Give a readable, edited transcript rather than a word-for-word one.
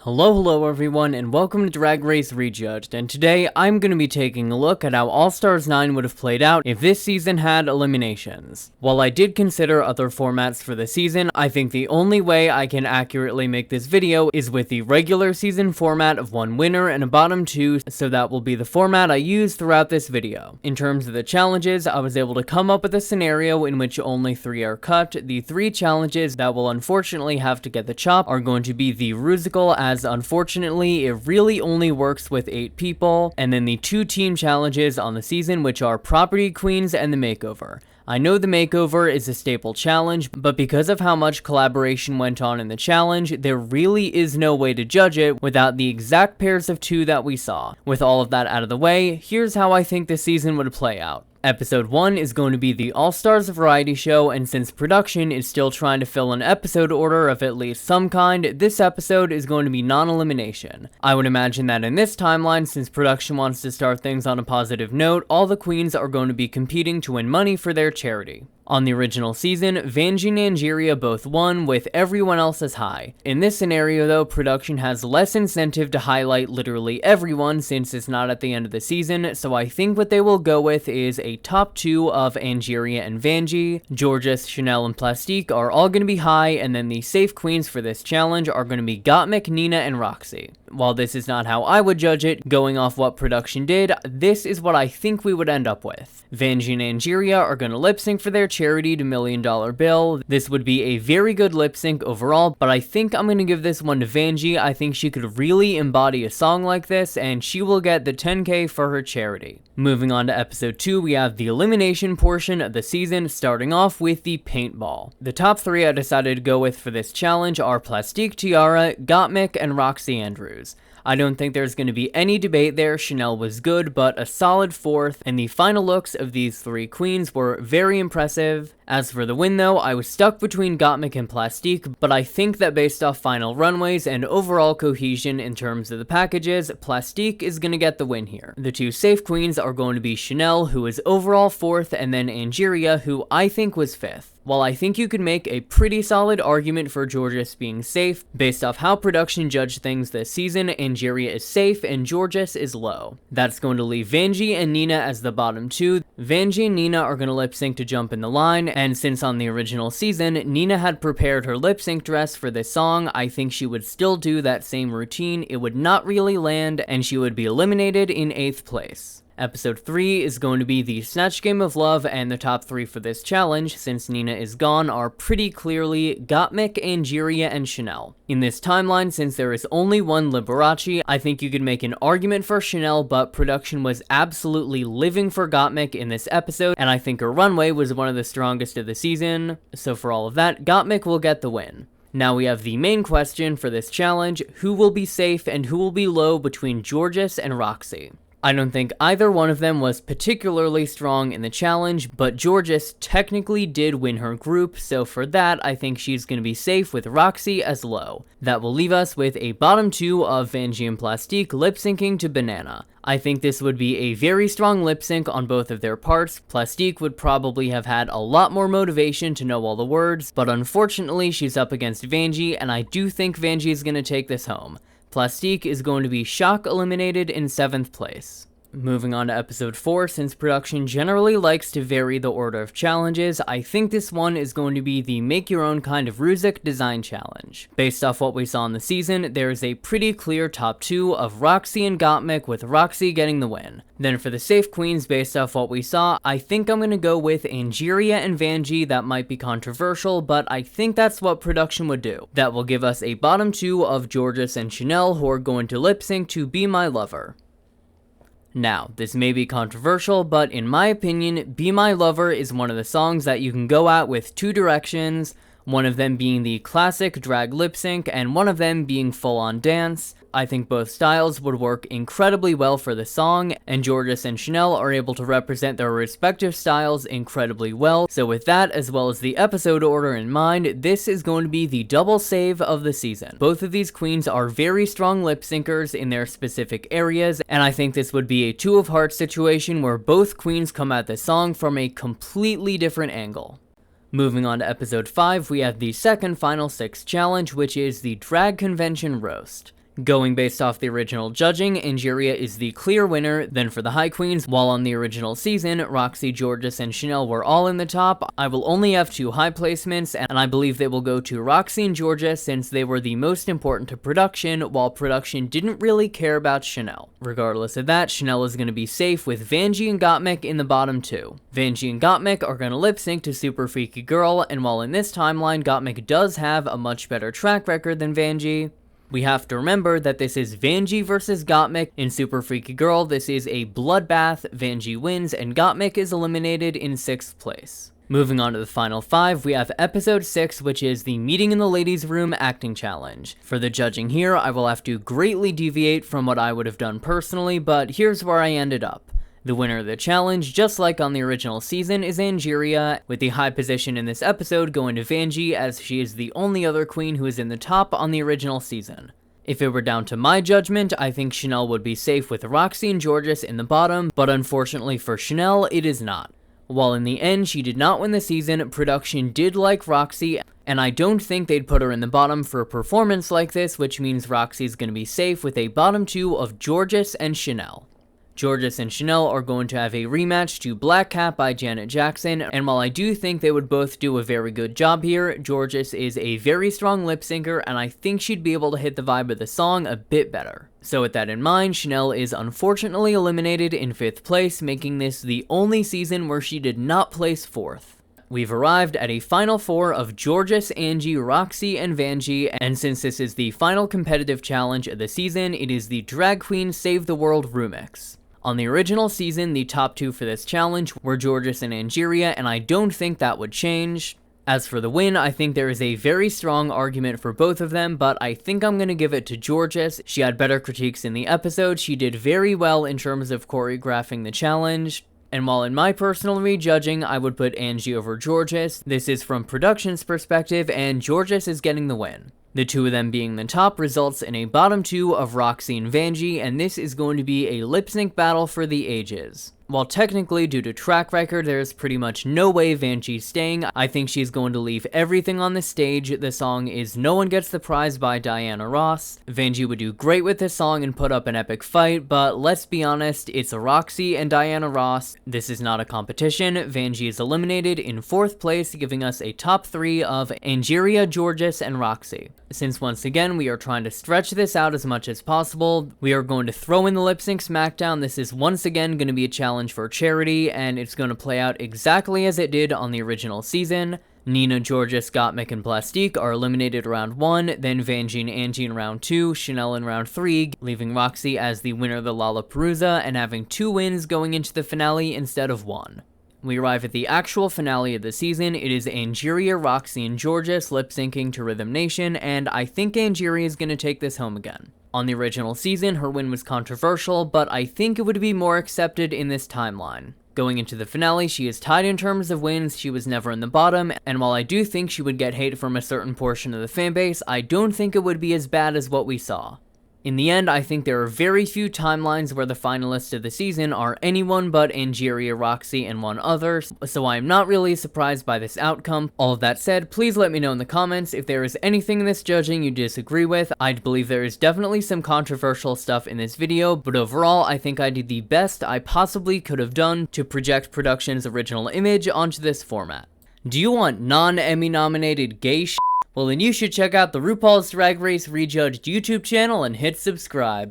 Hello everyone, and welcome to Drag Race Rejudged, and today I'm going to be taking a look at how All Stars 9 would have played out if this season had eliminations. While I did consider other formats for the season, I think the only way I can accurately make this video is with the regular season format of one winner and a bottom two, so that will be the format I use throughout this video. In terms of the challenges, I was able to come up with a scenario in which only 3 are cut. The 3 challenges that will unfortunately have to get the chop are going to be the Rusical, as unfortunately it really only works with 8 people, and then the 2 team challenges on the season, which are Property Queens and the Makeover. I know the Makeover is a staple challenge, but because of how much collaboration went on in the challenge, there really is no way to judge it without the exact pairs of 2 that we saw. With all of that out of the way, here's how I think this season would play out. Episode 1 is going to be the All-Stars variety show, and since production is still trying to fill an episode order of at least some kind, this episode is going to be non-elimination. I would imagine that in this timeline, since production wants to start things on a positive note, all the queens are going to be competing to win money for their charity. On the original season, Vanjie and Angeria both won, with everyone else as high. In this scenario though, production has less incentive to highlight literally everyone since it's not at the end of the season, so I think what they will go with is a top 2 of Angeria and Vanjie. Jorgeous, Chanel, and Plastique are all going to be high, and then the safe queens for this challenge are going to be Gottmik, Nina, and Roxy. While this is not how I would judge it, going off what production did, this is what I think we would end up with. Vanjie and Angeria are going to lip sync for their charity to $1 Million Bill. This would be a very good lip sync overall, but I think I'm going to give this one to Vanjie. I think she could really embody a song like this, and she will get the 10K for her charity. Moving on to episode 2, we have the elimination portion of the season, starting off with the paintball. The top 3 I decided to go with for this challenge are Plastique Tiara, Gottmik, and Roxy Andrews. I don't think there's going to be any debate there. Chanel was good, but a solid 4th, and the final looks of these 3 queens were very impressive. As for the win though, I was stuck between Gottmik and Plastique, but I think that based off final runways and overall cohesion in terms of the packages, Plastique is going to get the win here. The 2 safe queens are going to be Chanel, who is overall 4th, and then Angeria, who I think was 5th. While I think you could make a pretty solid argument for Jorgeous being safe, based off how production judged things this season, Angeria is safe and Jorgeous is low. That's going to leave Vanjie and Nina as the bottom 2. Vanjie and Nina are going to lip sync to jump in the line, and since on the original season, Nina had prepared her lip sync dress for this song, I think she would still do that same routine. It would not really land, and she would be eliminated in 8th place. Episode 3 is going to be the Snatch Game of Love, and the top 3 for this challenge, since Nina is gone, are pretty clearly Gottmik, Angeria, and Chanel. In this timeline, since there is only one Liberace, I think you could make an argument for Chanel, but production was absolutely living for Gottmik in this episode, and I think her runway was one of the strongest of the season, so for all of that, Gottmik will get the win. Now we have the main question for this challenge: who will be safe and who will be low between Jorgeous and Roxy? I don't think either one of them was particularly strong in the challenge, but Jorgeous technically did win her group, so for that, I think she's going to be safe with Roxy as low. That will leave us with a bottom 2 of Vanjie and Plastique lip syncing to Banana. I think this would be a very strong lip sync on both of their parts. Plastique would probably have had a lot more motivation to know all the words, but unfortunately she's up against Vanjie, and I do think Vanjie is going to take this home. Plastique is going to be shock eliminated in 7th place. Moving on to episode 4, since production generally likes to vary the order of challenges, I think this one is going to be the Make Your Own Kind of Rusic design challenge. Based off what we saw in the season, there is a pretty clear top 2 of Roxy and Gottmik, with Roxy getting the win. Then for the safe queens, based off what we saw, I think I'm going to go with Angeria and Vanjie. That might be controversial, but I think that's what production would do. That will give us a bottom 2 of Jorgeous and Chanel, who are going to lip sync to Be My Lover. Now, this may be controversial, but in my opinion, Be My Lover is one of the songs that you can go at with 2 directions, one of them being the classic drag lip sync and one of them being full-on dance. I think both styles would work incredibly well for the song, and Jorgeous and Chanel are able to represent their respective styles incredibly well. So with that, as well as the episode order in mind, this is going to be the double save of the season. Both of these queens are very strong lip syncers in their specific areas, and I think this would be a 2 of Hearts situation where both queens come at the song from a completely different angle. Moving on to episode 5, we have the second final 6 challenge, which is the Drag Convention Roast. Going based off the original judging, Angeria is the clear winner. Then for the High Queens, while on the original season, Roxy, Jorgeous, and Chanel were all in the top, I will only have 2 high placements, and I believe they will go to Roxy and Jorgeous since they were the most important to production, while production didn't really care about Chanel. Regardless of that, Chanel is going to be safe with Vanjie and Gottmik in the bottom 2. Vanjie and Gottmik are going to lip sync to Super Freaky Girl, and while in this timeline, Gottmik does have a much better track record than Vanjie, we have to remember that this is Vanjie versus Gottmik. In Super Freaky Girl, this is a bloodbath. Vanjie wins, and Gottmik is eliminated in 6th place. Moving on to the final 5, we have episode 6, which is the Meeting in the Ladies' Room acting challenge. For the judging here, I will have to greatly deviate from what I would have done personally, but here's where I ended up. The winner of the challenge, just like on the original season, is Angeria, with the high position in this episode going to Vanjie, as she is the only other queen who is in the top on the original season. If it were down to my judgment, I think Chanel would be safe with Roxy and Jorgeous in the bottom, but unfortunately for Chanel, it is not. While in the end she did not win the season, production did like Roxy, and I don't think they'd put her in the bottom for a performance like this, which means Roxy's going to be safe with a bottom 2 of Jorgeous and Chanel. Jorgeous and Chanel are going to have a rematch to Black Cat by Janet Jackson, and while I do think they would both do a very good job here, Jorgeous is a very strong lip syncer, and I think she'd be able to hit the vibe of the song a bit better. So with that in mind, Chanel is unfortunately eliminated in 5th place, making this the only season where she did not place 4th. We've arrived at a final 4 of Jorgeous, Angie, Roxy, and Vanjie, and since this is the final competitive challenge of the season, it is the Drag Queen Save the World remix. On the original season, the top 2 for this challenge were Jorgeous and Angeria, and I don't think that would change. As for the win, I think there is a very strong argument for both of them, but I think I'm going to give it to Jorgeous. She had better critiques in the episode, she did very well in terms of choreographing the challenge. And while in my personal rejudging, I would put Angie over Jorgeous, this is from production's perspective, and Jorgeous is getting the win. The 2 of them being the top results in a bottom 2 of Roxy and Vanjie, and this is going to be a lip sync battle for the ages. While technically, due to track record, there's pretty much no way Vanjie's staying. I think she's going to leave everything on the stage. The song is No One Gets the Prize by Diana Ross. Vanjie would do great with this song and put up an epic fight, but let's be honest, it's Roxy and Diana Ross. This is not a competition. Vanjie is eliminated in 4th place, giving us a top 3 of Angeria, Jorgeous, and Roxy. Since once again, we are trying to stretch this out as much as possible, we are going to throw in the lip sync smackdown. This is once again going to be a challenge for charity, and it's going to play out exactly as it did on the original season. Nina, Jorgeous, Gottmik, and Plastique are eliminated round 1, then Vanjie and Angie in round 2, Chanel in round 3, leaving Roxy as the winner of the Lollapalooza and having 2 wins going into the finale instead of 1. We arrive at the actual finale of the season. It is Angeria, Roxy, and Jorgeous lip syncing to Rhythm Nation, and I think Angeria is going to take this home again. On the original season, her win was controversial, but I think it would be more accepted in this timeline. Going into the finale, she is tied in terms of wins, she was never in the bottom, and while I do think she would get hate from a certain portion of the fanbase, I don't think it would be as bad as what we saw. In the end, I think there are very few timelines where the finalists of the season are anyone but Angeria, Roxy, and 1 other, so I am not really surprised by this outcome. All of that said, please let me know in the comments if there is anything in this judging you disagree with. I believe there is definitely some controversial stuff in this video, but overall, I think I did the best I possibly could have done to project production's original image onto this format. Do you want non-Emmy nominated gay shit? Well, then you should check out the RuPaul's Drag Race Rejudged YouTube channel and hit subscribe.